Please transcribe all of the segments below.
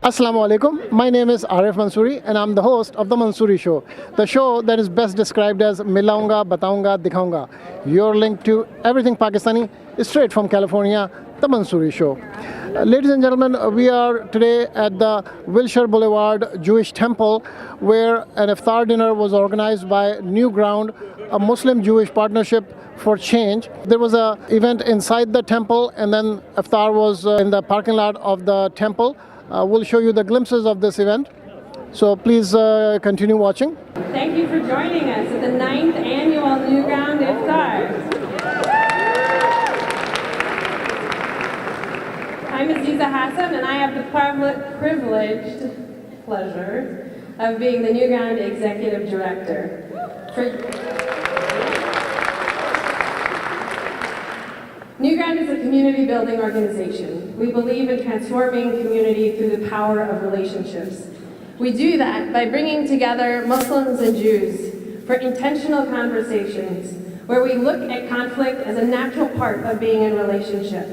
Assalamu alaikum. My name is Arif Mansuri and I'm the host of the Mansuri Show, the show that is best described as Milaunga, Bataunga, Dikhaunga. Your link to everything Pakistani is straight from California, the Mansuri Show. Ladies and gentlemen, we are today at the Wilshire Boulevard Jewish Temple, where an Iftar dinner was organized by NewGround, a Muslim-Jewish partnership for change. There was an event inside the temple, and then Iftar was in the parking lot of the temple. We'll show you the glimpses of this event. So please continue watching. Thank you for joining us at the 9th annual NewGround Iftar. I'm Aziza Hassan, and I have the privileged pleasure of being the NewGround Executive Director. NewGround is a community building organization. We believe in transforming community through the power of relationships. We do that by bringing together Muslims and Jews for intentional conversations where we look at conflict as a natural part of being in relationship,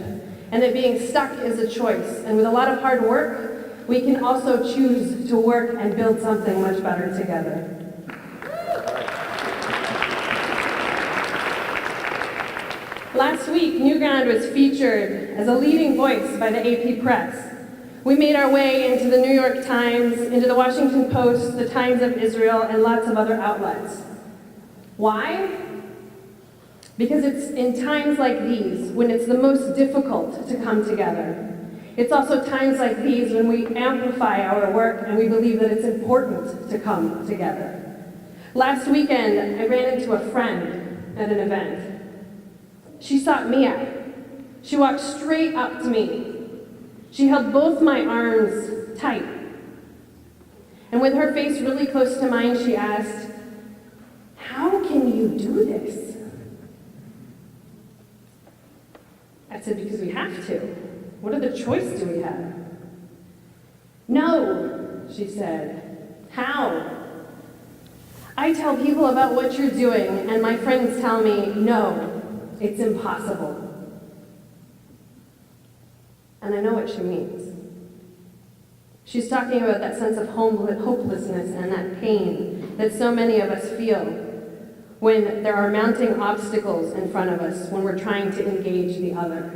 and that being stuck is a choice. And with a lot of hard work, we can also choose to work and build something much better together. Last week, NewGround was featured as a leading voice by the AP Press. We made our way into the New York Times, into the Washington Post, the Times of Israel, and lots of other outlets. Why? Because it's in times like these when it's the most difficult to come together. It's also times like these when we amplify our work and we believe that it's important to come together. Last weekend, I ran into a friend at an event. She sought me out. She walked straight up to me. She held both my arms tight. And with her face really close to mine, she asked, "How can you do this?" I said, "Because we have to. What other choice do we have?" "No," she said. "How?" "I tell people about what you're doing, and my friends tell me, no, it's impossible." And I know what she means. She's talking about that sense of hopelessness and that pain that so many of us feel when there are mounting obstacles in front of us when we're trying to engage the other.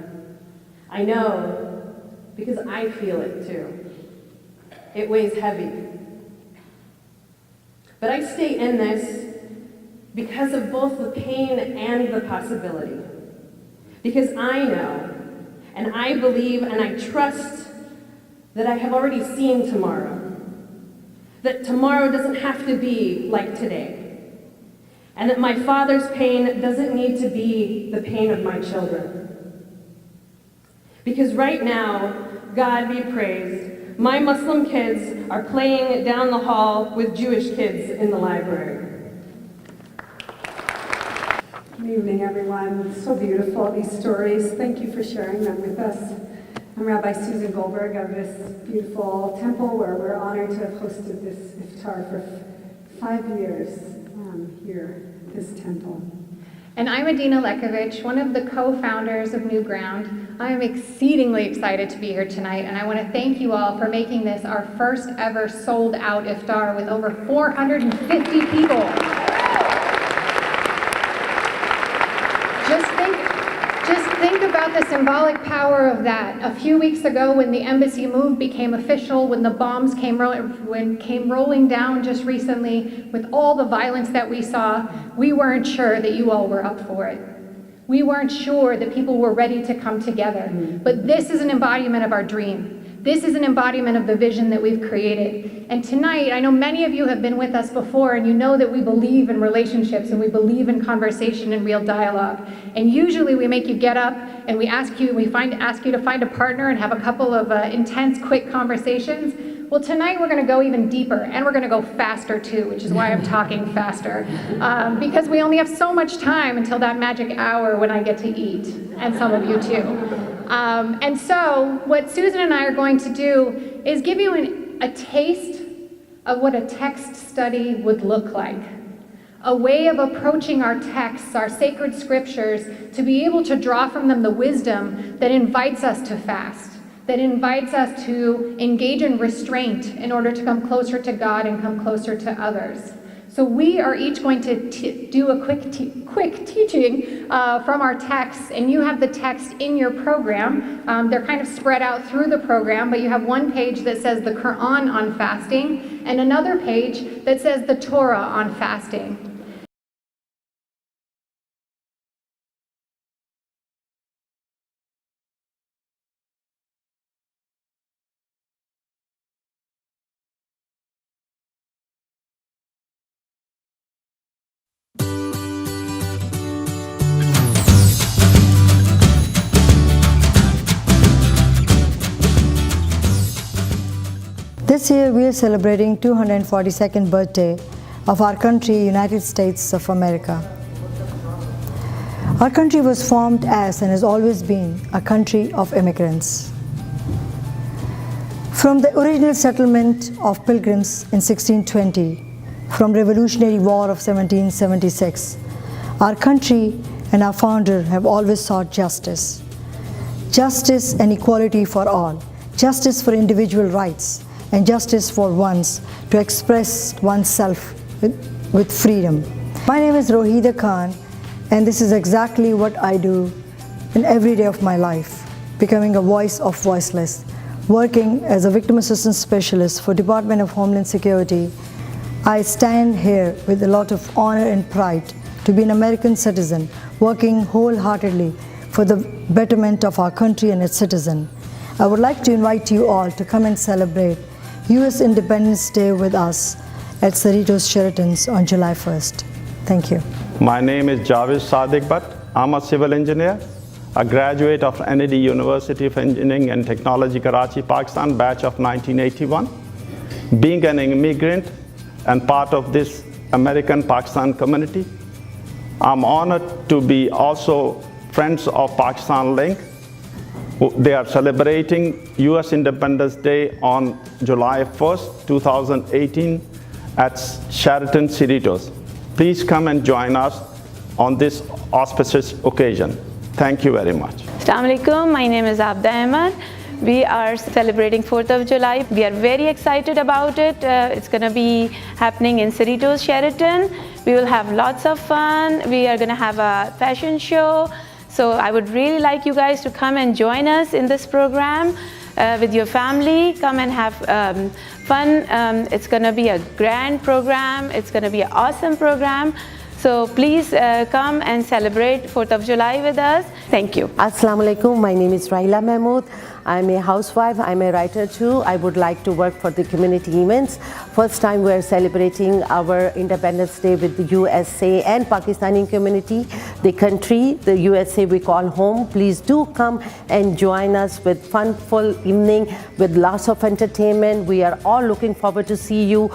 I know because I feel it too. It weighs heavy. But I stay in this because of both the pain and the possibility. Because I know, and I believe, and I trust that I have already seen tomorrow. That tomorrow doesn't have to be like today. And that my father's pain doesn't need to be the pain of my children. Because right now, God be praised, my Muslim kids are playing down the hall with Jewish kids in the library. Good evening, everyone. So beautiful, these stories. Thank you for sharing them with us. I'm Rabbi Susan Goldberg of this beautiful temple where we're honored to have hosted this iftar for 5 years here at this temple. And I'm Adina Lekovich, one of the co-founders of NewGround. I am exceedingly excited to be here tonight, and I want to thank you all for making this our first ever sold-out iftar with over 450 people. Just think about the symbolic power of that. A few weeks ago, when the embassy move became official, when the bombs came rolling down just recently, with all the violence that we saw, we weren't sure that you all were up for it. We weren't sure that people were ready to come together. But this is an embodiment of our dream. This is an embodiment of the vision that we've created. And tonight, I know many of you have been with us before, and you know that we believe in relationships and we believe in conversation and real dialogue. And usually we make you get up and we ask you to find a partner and have a couple of intense, quick conversations. Well, tonight we're going to go even deeper, and we're going to go faster too, which is why I'm talking faster. Because we only have so much time until that magic hour when I get to eat, and some of you too. And so what Susan and I are going to do is give you a taste of what a text study would look like. A way of approaching our texts, our sacred scriptures, to be able to draw from them the wisdom that invites us to fast, that invites us to engage in restraint in order to come closer to God and come closer to others. So we are each going to do a quick teaching from our texts, and you have the text in your program. They're kind of spread out through the program, but you have one page that says the Quran on fasting, and another page that says the Torah on fasting. This year we are celebrating 242nd birthday of our country, United States of America. Our country was formed as and has always been a country of immigrants. From the original settlement of pilgrims in 1620, from Revolutionary War of 1776, our country and our founder have always sought justice. Justice and equality for all, justice for individual rights, and justice for one's to express oneself with freedom. My name is Rohida Khan, and this is exactly what I do in every day of my life, becoming a voice of voiceless. Working as a victim assistance specialist for Department of Homeland Security, I stand here with a lot of honor and pride to be an American citizen, working wholeheartedly for the betterment of our country and its citizen. I would like to invite you all to come and celebrate U.S. Independence Day with us at Cerritos Sheraton's on July 1st. Thank you. My name is Javed Sadiq Bhatt. I'm a civil engineer, a graduate of NAD University of Engineering and Technology, Karachi, Pakistan, batch of 1981. Being an immigrant and part of this American-Pakistan community, I'm honored to be also Friends of Pakistan Link. They are celebrating U.S. Independence Day on July 1st, 2018 at Sheraton Cerritos. Please come and join us on this auspicious occasion. Thank you very much. Assalamu alaikum. My name is Abda Ahmed. We are celebrating 4th of July. We are very excited about it. It's going to be happening in Cerritos Sheraton. We will have lots of fun. We are going to have a fashion show. So I would really like you guys to come and join us in this program with your family. Come and have fun. It's going to be a grand program. It's going to be an awesome program. So please come and celebrate 4th of July with us. Thank you. Assalamu alaikum. My name is Raila Mahmood. I'm a housewife. I'm a writer too. I would like to work for the community events. First time we're celebrating our Independence Day with the USA and Pakistani community. The country, the USA we call home. Please do come and join us with funful evening with lots of entertainment. We are all looking forward to see you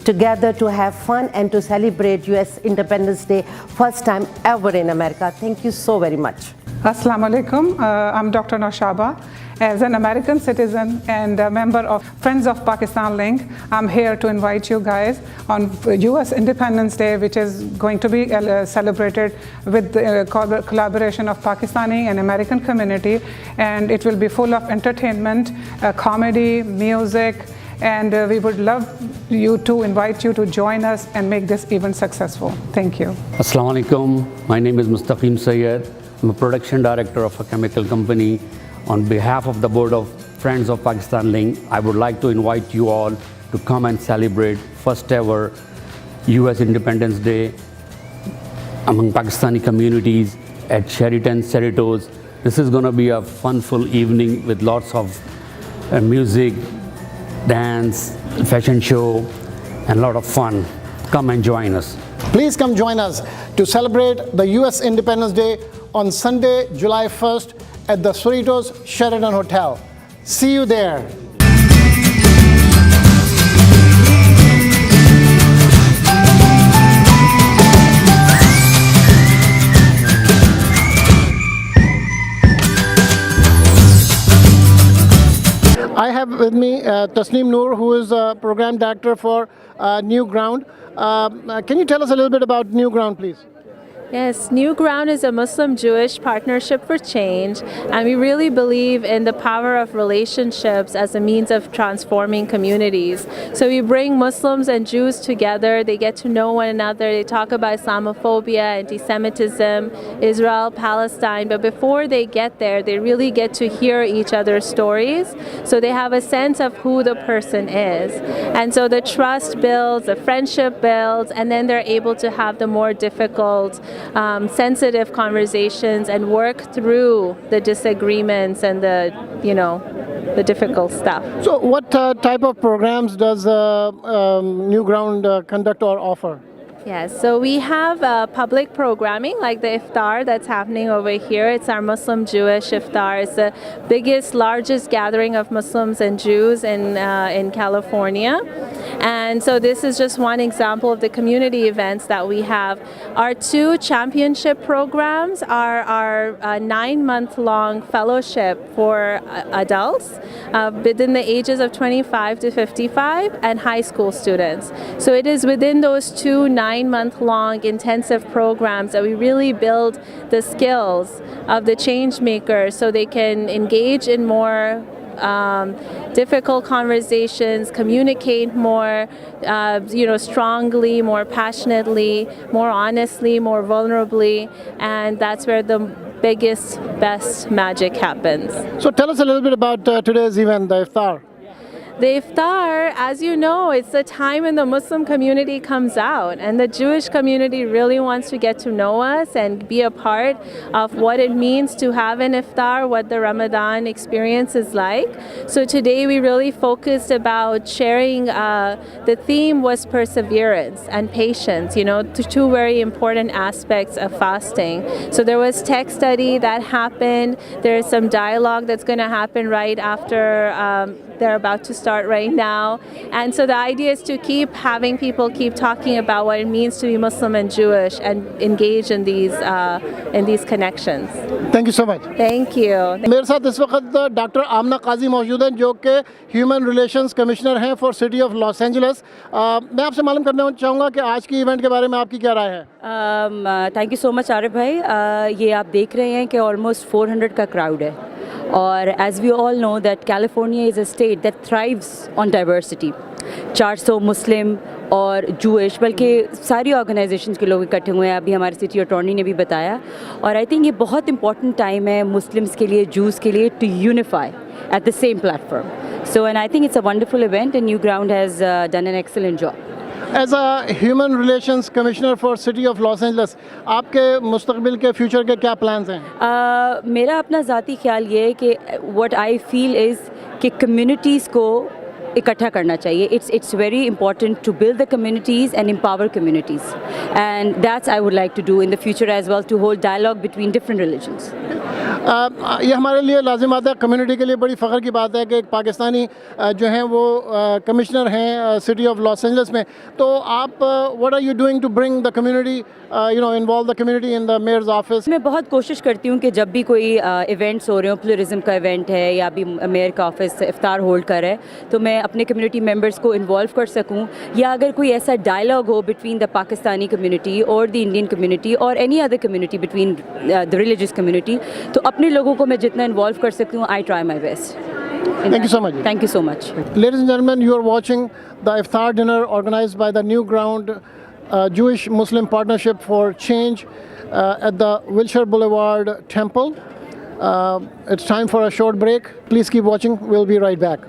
together to have fun and to celebrate US Independence Day first time ever in America. Thank you so very much. Assalamu alaikum. I'm Dr. Noshaba. As an American citizen and a member of Friends of Pakistan Link, I'm here to invite you guys on US Independence Day, which is going to be celebrated with the collaboration of Pakistani and American community, and it will be full of entertainment, comedy, music, and we would love you to invite you to join us and make this event successful. Thank you. Assalamu alaikum. My name is Mustaqim Sayyed. I'm a production director of a chemical company. On behalf of the board of Friends of Pakistan Link, I would like to invite you all to come and celebrate first ever US Independence Day among Pakistani communities at Sheraton Cerritos. This is going to be a funful evening with lots of music, dance, fashion show, and a lot of fun. Come and join us. Please come join us to celebrate the US Independence Day on Sunday, July 1st at the Cerritos Sheraton Hotel. See you there. I have with me Tasneem Noor, who is a program director for NewGround. Can you tell us a little bit about NewGround, please? Yes, NewGround is a Muslim-Jewish partnership for change, and we really believe in the power of relationships as a means of transforming communities. So we bring Muslims and Jews together, they get to know one another, they talk about Islamophobia, anti-Semitism, Israel, Palestine, but before they get there, they really get to hear each other's stories, so they have a sense of who the person is. And so the trust builds, the friendship builds, and then they're able to have the more difficult sensitive conversations and work through the disagreements and the difficult stuff. So what type of programs does NewGround conduct or offer? Yes, so we have public programming like the Iftar that's happening over here. It's our Muslim-Jewish Iftar. It's the biggest, largest gathering of Muslims and Jews in California. And so this is just one example of the community events that we have. Our two championship programs are our 9-month-long fellowship for adults within the ages of 25 to 55 and high school students. So it is within those two 9-month-long intensive programs that we really build the skills of the change makers so they can engage in more difficult conversations, communicate more, strongly, more passionately, more honestly, more vulnerably, and that's where the biggest, best magic happens. So tell us a little bit about today's event, the Iftar. The Iftar, as you know, it's the time when the Muslim community comes out, and the Jewish community really wants to get to know us and be a part of what it means to have an Iftar, what the Ramadan experience is like. So today we really focused about sharing, the theme was perseverance and patience, two very important aspects of fasting. So there was tech study that happened, there's some dialogue that's going to happen right after they're about to start right now. And so the idea is to keep having people keep talking about what it means to be Muslim and Jewish and engage in these connections. Thank you so much. Thank you. मेरे साथ इस वक्त doctor आमना काजी मौजूद हैं जो कि human relations commissioner हैं for city of Los Angeles. मैं आपसे मालूम करना चाहूँगा कि आज की इवेंट के बारे में आपकी क्या राय है? Thank you so much Arif भाई। ये आप देख रहे हैं कि ऑलमोस्ट 400 का क्राउड है, और as we all know that California is a state that thrives on diversity. 400 Muslim और जूइश, बल्कि सारी ऑर्गेनाइजेशंस के लोग इकट्ठे हुए हैं, अभी हमारे सिटी अटॉर्नी ने भी बताया। और आई थिंक ये बहुत इंपॉर्टेंट टाइम है मुस्लिम्स के लिए, जूस के लिए, to unify at the same platform. So, and I think it's a wonderful event, and NewGround has done an excellent job. As a Human Relations Commissioner for City of Los Angeles, आपके मुस्तकबिल के future के क्या plans हैं? मेरा अपना ज़ाती ख्याल ये है कि what I feel is कि communities को इकट्ठा करना चाहिए. It's very important to build the communities and empower communities, and that's I would like to do in the future as well, to hold dialogue between different religions. ये हमारे लिए लाजिम बात है, कम्युनिटी के लिए बड़ी फ़ख्र की बात है कि एक पाकिस्तानी जो हैं वो कमिश्नर हैं सिटी ऑफ लॉस एंजलिस में। तो आप what are you doing to bring the community involve the community in the mayor's office? मैं बहुत कोशिश करती हूँ कि जब भी कोई इवेंट्स हो रहे हो, प्लूरिज्म का इवेंट है या भी मेयर का ऑफिस इफ्तार होल्ड कर है, तो मैं अपने कम्युनिटी मेंबर्स को इन्वॉल्व कर सकूँ, या अगर कोई ऐसा डायलॉग हो बिटवीन द पाकिस्तानी कम्युनिटी और द इंडियन कम्युनिटी और any other community between the religious community, तो अपने लोगों को मैं जितना इन्वॉल्व कर सकती हूँ, I try my best. Thank you so much. Thank you so much. Ladies and gentlemen, you are watching the Iftar dinner organized by the NewGround Jewish-Muslim Partnership for Change at the Wilshire Boulevard Temple. It's time for a short break. Please keep watching. We'll be right back.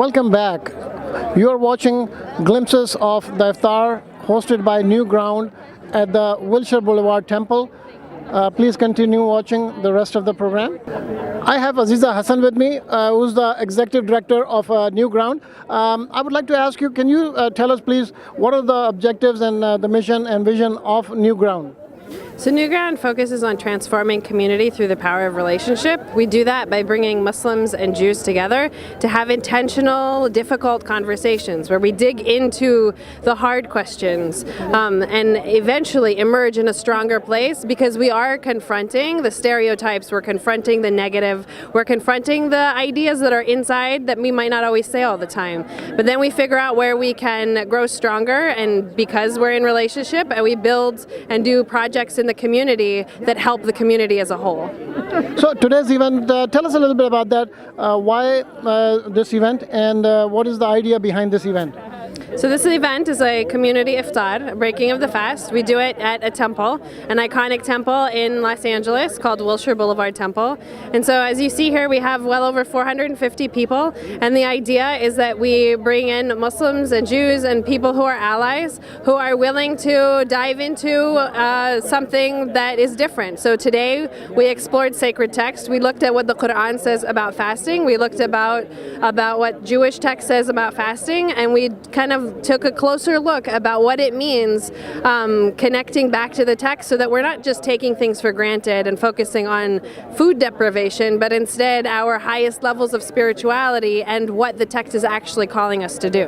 Welcome back. You are watching glimpses of the Iftar hosted by NewGround at the Wilshire Boulevard Temple. Please continue watching the rest of the program. I have Aziza Hassan with me, who's the Executive Director of NewGround. I would like to ask you, can you tell us please what are the objectives and the mission and vision of NewGround? So NewGround focuses on transforming community through the power of relationship. We do that by bringing Muslims and Jews together to have intentional, difficult conversations where we dig into the hard questions and eventually emerge in a stronger place, because we are confronting the stereotypes, we're confronting the negative, we're confronting the ideas that are inside that we might not always say all the time. But then we figure out where we can grow stronger, and because we're in relationship, and we build and do projects in the community that help the community as a whole. So today's event, tell us a little bit about that. Why this event, and what is the idea behind this event? So this event is a community iftar, a breaking of the fast. We do it at a temple, an iconic temple in Los Angeles called Wilshire Boulevard Temple. And so as you see here, we have well over 450 people. And the idea is that we bring in Muslims and Jews and people who are allies, who are willing to dive into something that is different. So today we explored sacred text. We looked at what the Quran says about fasting. We looked about what Jewish text says about fasting, and we kind of took a closer look about what it means, connecting back to the text, so that we're not just taking things for granted and focusing on food deprivation, but instead our highest levels of spirituality and what the text is actually calling us to do.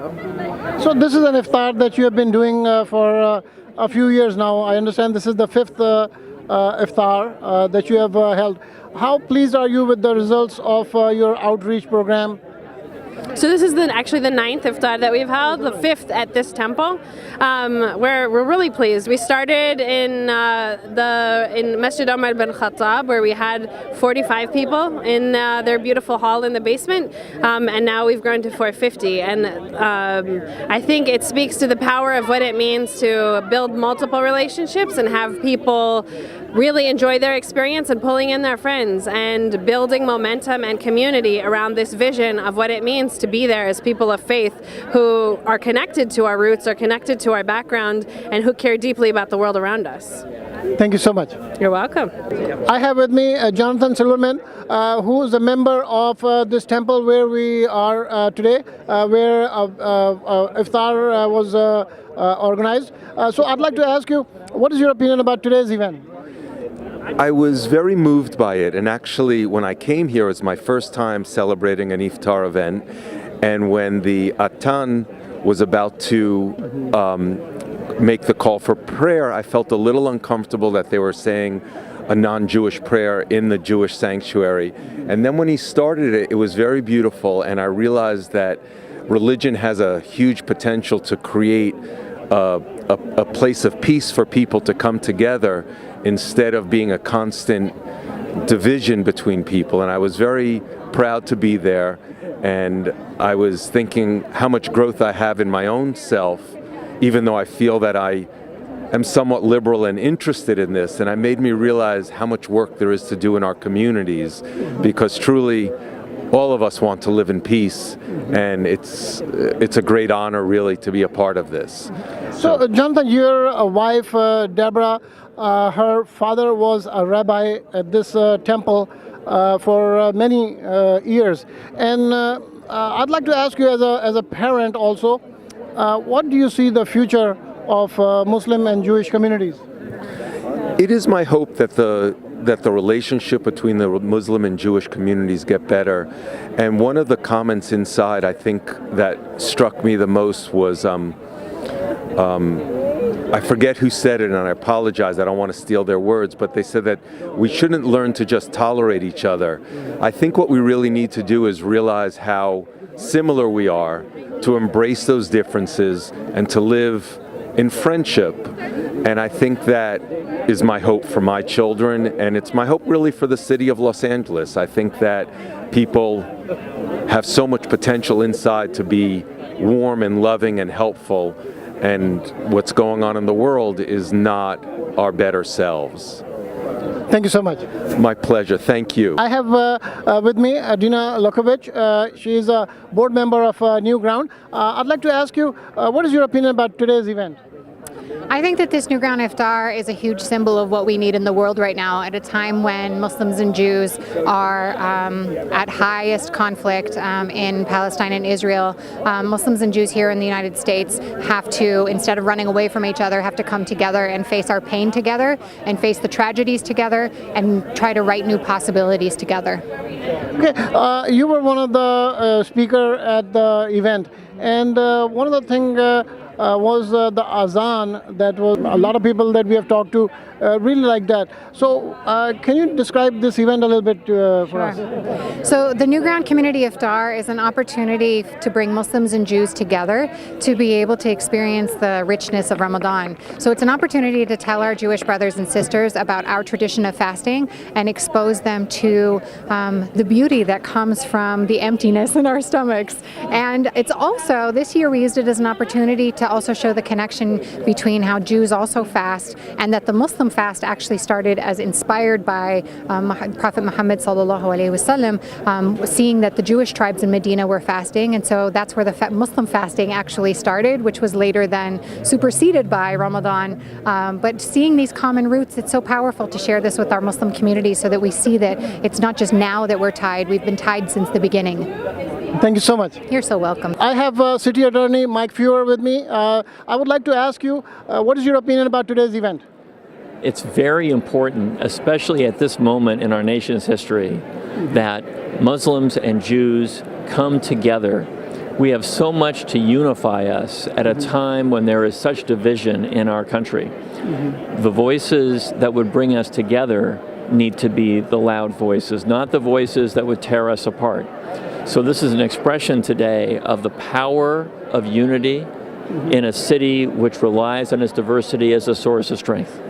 So this is an iftar that you have been doing for a few years now. I understand this is the fifth iftar that you have held. How pleased are you with the results of your outreach program? So this is actually the 9th iftar that we've held, the 5th at this temple. We're really pleased. We started in Masjid Omar bin Khattab, where we had 45 people in their beautiful hall in the basement, and now we've grown to 450. And I think it speaks to the power of what it means to build multiple relationships and have people really enjoy their experience and pulling in their friends and building momentum and community around this vision of what it means to be there as people of faith who are connected to our roots, are connected to our background, and who care deeply about the world around us. Thank you so much. You're welcome. I have with me Jonathan Silverman, who is a member of this temple where we are today, where iftar was organized. So I'd like to ask you, what is your opinion about today's event? I was very moved by it, and actually when I came here, it was my first time celebrating an iftar event, and when the Atan was about to make the call for prayer, I felt a little uncomfortable that they were saying a non-Jewish prayer in the Jewish sanctuary. And then when he started it, it was very beautiful, and I realized that religion has a huge potential to create a place of peace for people to come together instead of being a constant division between people. And I was very proud to be there, and I was thinking how much growth I have in my own self, even though I feel that I am somewhat liberal and interested in this. And it made me realize how much work there is to do in our communities, because truly all of us want to live in peace, and it's a great honor really to be a part of this. So Jonathan, your wife Deborah, her father was a rabbi at this temple for many years, and I'd like to ask you as a parent also, what do you see the future of Muslim and Jewish communities? It is my hope that the relationship between the Muslim and Jewish communities get better. And one of the comments inside, I think, that struck me the most was, I forget who said it, and I apologize, I don't want to steal their words, but they said that we shouldn't learn to just tolerate each other. I think what we really need to do is realize how similar we are, to embrace those differences, and to live in friendship. And I think that is my hope for my children, and it's my hope really for the city of Los Angeles. I think that people have so much potential inside to be warm and loving and helpful, and what's going on in the world is not our better selves. Thank you so much. My pleasure. Thank you. I have with me Dina Lokovic. She is a board member of NewGround. I'd like to ask you, what is your opinion about today's event? I think that this NewGround Iftar is a huge symbol of what we need in the world right now at a time when Muslims and Jews are at highest conflict in Palestine and Israel. Muslims and Jews here in the United States have to, instead of running away from each other, have to come together and face our pain together and face the tragedies together and try to write new possibilities together. Okay, you were one of the speaker at the event, and one of the things was the azan. That was a lot of people that we have talked to really like that. So can you describe this event a little bit for us? So the NewGround Community Iftar is an opportunity to bring Muslims and Jews together to be able to experience the richness of Ramadan. So it's an opportunity to tell our Jewish brothers and sisters about our tradition of fasting and expose them to the beauty that comes from the emptiness in our stomachs. And it's also, this year we used it as an opportunity to also show the connection between how Jews also fast and that the Muslim fast actually started as inspired by Prophet Muhammad sallallahu alaihi wasallam, seeing that the Jewish tribes in Medina were fasting, and so that's where the Muslim fasting actually started, which was later then superseded by Ramadan. But seeing these common roots, it's so powerful to share this with our Muslim community so that we see that it's not just now that we're tied, we've been tied since the beginning. Thank you so much. You're so welcome. I have City Attorney Mike Fewer with me. I would like to ask you, what is your opinion about today's event? It's very important, especially at this moment in our nation's history, that Muslims and Jews come together. We have so much to unify us at a time when there is such division in our country. The voices that would bring us together need to be the loud voices, not the voices that would tear us apart. So this is an expression today of the power of unity in a city which relies on its diversity as a source of strength.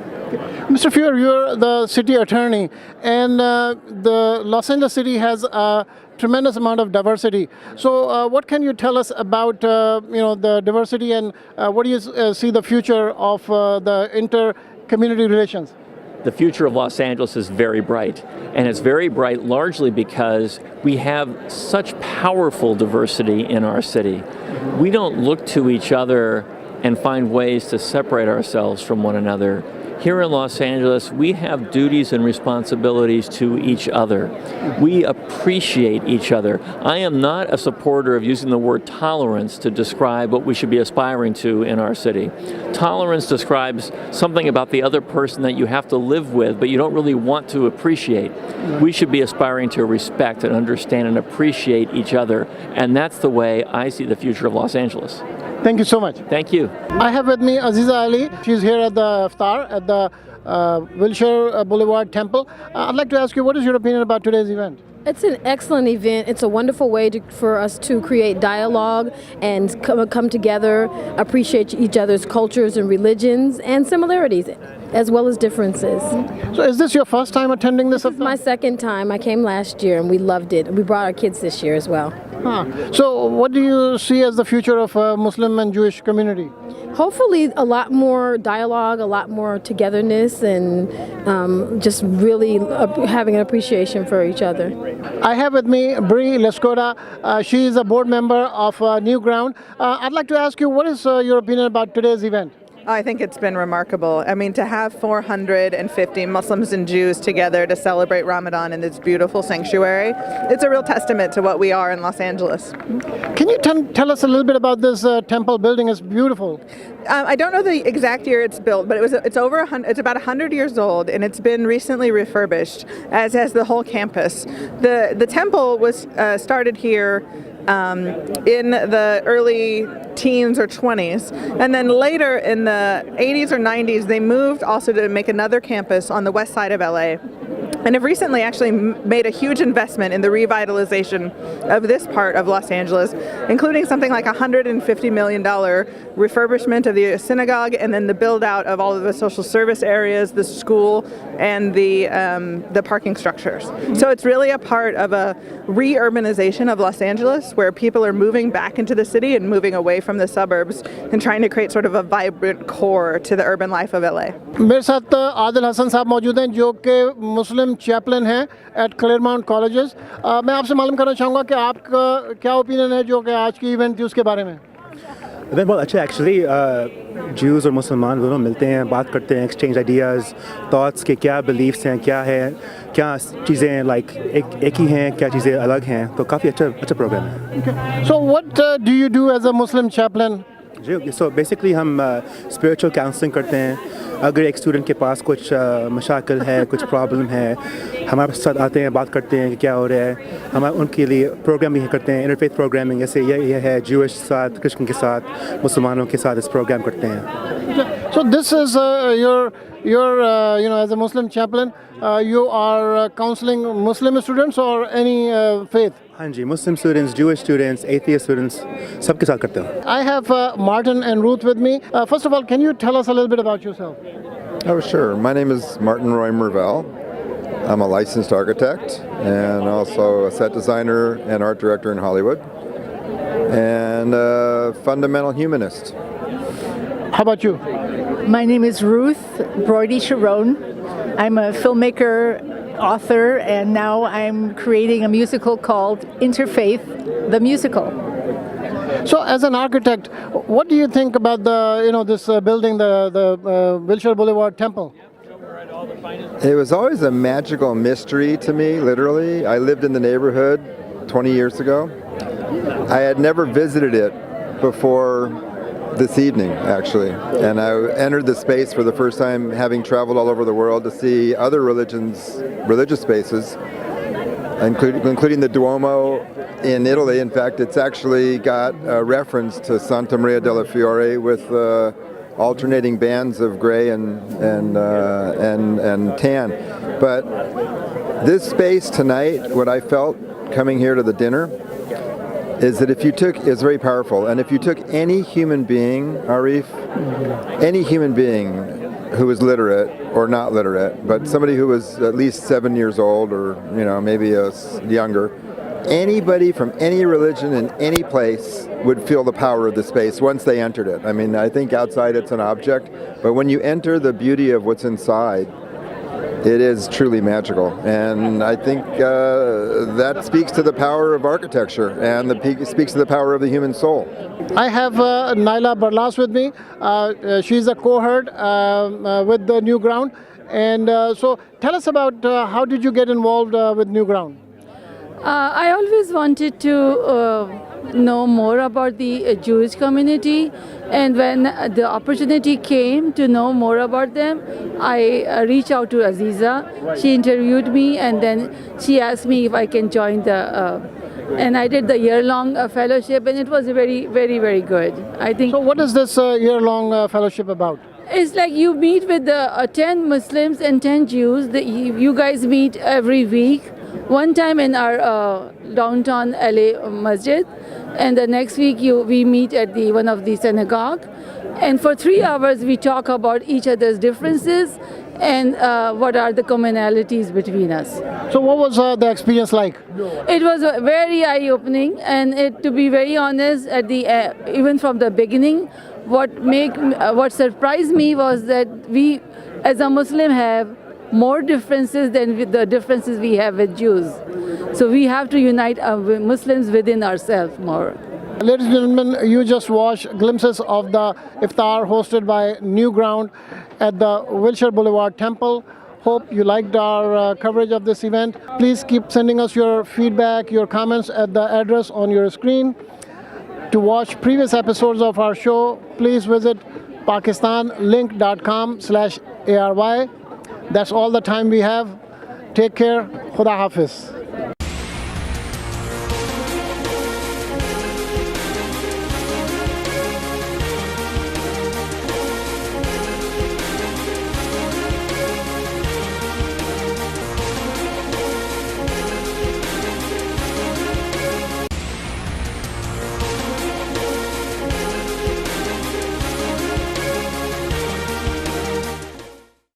Mr. Fewer, you're the city attorney, and the Los Angeles city has a tremendous amount of diversity. So what can you tell us about the diversity, and what do you see the future of the inter-community relations? The future of Los Angeles is very bright, and it's very bright largely because we have such powerful diversity in our city. We don't look to each other and find ways to separate ourselves from one another. Here in Los Angeles, we have duties and responsibilities to each other. We appreciate each other. I am not a supporter of using the word tolerance to describe what we should be aspiring to in our city. Tolerance describes something about the other person that you have to live with, but you don't really want to appreciate. We should be aspiring to respect and understand and appreciate each other, and that's the way I see the future of Los Angeles. Thank you so much. Thank you. I have with me Aziza Ali. She's here at the Iftar at the Wilshire Boulevard Temple. I'd like to ask you, what is your opinion about today's event? It's an excellent event. It's a wonderful way for us to create dialogue and come together, appreciate each other's cultures and religions and similarities, as well as differences. So is this your first time attending this? This is my second time. I came last year and we loved it. We brought our kids this year as well. So what do you see as the future of Muslim and Jewish community? Hopefully a lot more dialogue, a lot more togetherness, and just really having an appreciation for each other. I have with me Bri Lescoda. She is a board member of NewGround. I'd like to ask you, what is your opinion about today's event? I think it's been remarkable. I mean, to have 450 Muslims and Jews together to celebrate Ramadan in this beautiful sanctuary, it's a real testament to what we are in Los Angeles. Can you tell us a little bit about this temple building? It's beautiful. I don't know the exact year it's built, but it's about 100 years old, and it's been recently refurbished, as has the whole campus. The temple was started here in the early teens or 20s, and then later in the 80s or 90s they moved also to make another campus on the west side of LA, and have recently actually made a huge investment in the revitalization of this part of Los Angeles, including something like $150 million refurbishment of the synagogue, and then the build out of all of the social service areas, the school, and the parking structures. So it's really a part of a re-urbanization of Los Angeles, where people are moving back into the city and moving away from the suburbs and trying to create sort of a vibrant core to the urban life of LA. मेरे साथ आदिल हसन साहब मौजूद हैं जो कि मुस्लिम Chaplin हैं eight Claremont colleges. मैं आपसे मालूम करना चाहूँगा कि आपका क्या ओपिनियन है जो कि आज की इवेंट थी उसके बारे में. इवेंट बहुत अच्छा एक्चुअली ज्यूज़ और मुसलमान दोनों मिलते हैं, बात करते हैं, एक्सचेंज आइडियाज़, थॉट्स के क्या बिलीफ्स हैं, क्या चीज़ें लाइक एक ही हैं, क्या चीज़ें अलग हैं, तो काफ़ी अच्छा प्रोग्राम है। So what do you do as a Muslim chaplain? जी, सो बेसिकली हम स्पिरिचुअल काउंसलिंग करते हैं। अगर एक स्टूडेंट के पास कुछ मशाकिल है, कुछ प्रॉब्लम है, हमारे साथ आते हैं, बात करते हैं कि क्या हो रहा है। हम उनके लिए प्रोग्राम भी करते हैं, इंटरफेथ प्रोग्रामिंग, जैसे ये है ज्यूइश के साथ, क्रिश्चियन के साथ, मुसलमानों के साथ इस प्रोग्राम करते हैं। So this is your as a Muslim chaplain, you are counseling Muslim students or any faith? हाँ जी, Muslim students, Jewish students, atheist students, सबके साथ करते हैं। I have Martin and Ruth with me. First of all, can you tell us a little bit about yourself? Oh, sure. My name is Martin Roy Mervell. I'm a licensed architect and also a set designer and art director in Hollywood, and a fundamental humanist. How about you? My name is Ruth Brody Sharon. I'm a filmmaker, author, and now I'm creating a musical called Interfaith, the musical. So, as an architect, what do you think about this building, the Wilshire Boulevard Temple? It was always a magical mystery to me, literally. I lived in the neighborhood 20 years ago. I had never visited it before this evening, actually, and I entered the space for the first time, having traveled all over the world to see other religious spaces, including the Duomo in Italy. In fact, it's actually got a reference to Santa Maria delle Fiore with alternating bands of gray and tan. But this space tonight, what I felt coming here to the dinner, is that is very powerful. And if you took any human being, Arif, any human being who was literate or not literate, but somebody who was at least 7 years old or maybe younger, anybody from any religion in any place would feel the power of the space once they entered it. I mean, I think outside it's an object, but when you enter the beauty of what's inside, it is truly magical, and I think that speaks to the power of architecture and speaks to the power of the human soul. I have Naila Barlas with me. She's a cohort with the NewGround, and so tell us about how did you get involved with NewGround? I always wanted to know more about the Jewish community, and when the opportunity came to know more about them, I reached out to Aziza. She interviewed me, and then she asked me if I can join and I did the year-long fellowship, and it was very, very, very good. I think. So what is this year-long fellowship about? It's like you meet with the 10 Muslims and 10 Jews. You guys meet every week. One time in our downtown LA masjid, and the next week we meet at one of the synagogue, and for 3 hours we talk about each other's differences and what are the commonalities between us. So what was the experience like? It was very eye-opening, and to be very honest, at even from the beginning, what surprised me was that we as a Muslim have more differences than with the differences we have with Jews. So we have to unite Muslims within ourselves more. Ladies and gentlemen, you just watched glimpses of the iftar hosted by NewGround at the Wilshire Boulevard Temple. Hope you liked our coverage of this event. Please keep sending us your feedback, your comments at the address on your screen. To watch previous episodes of our show, please visit pakistanlink.com/ARY. That's all the time we have. Take care. Khuda Hafiz.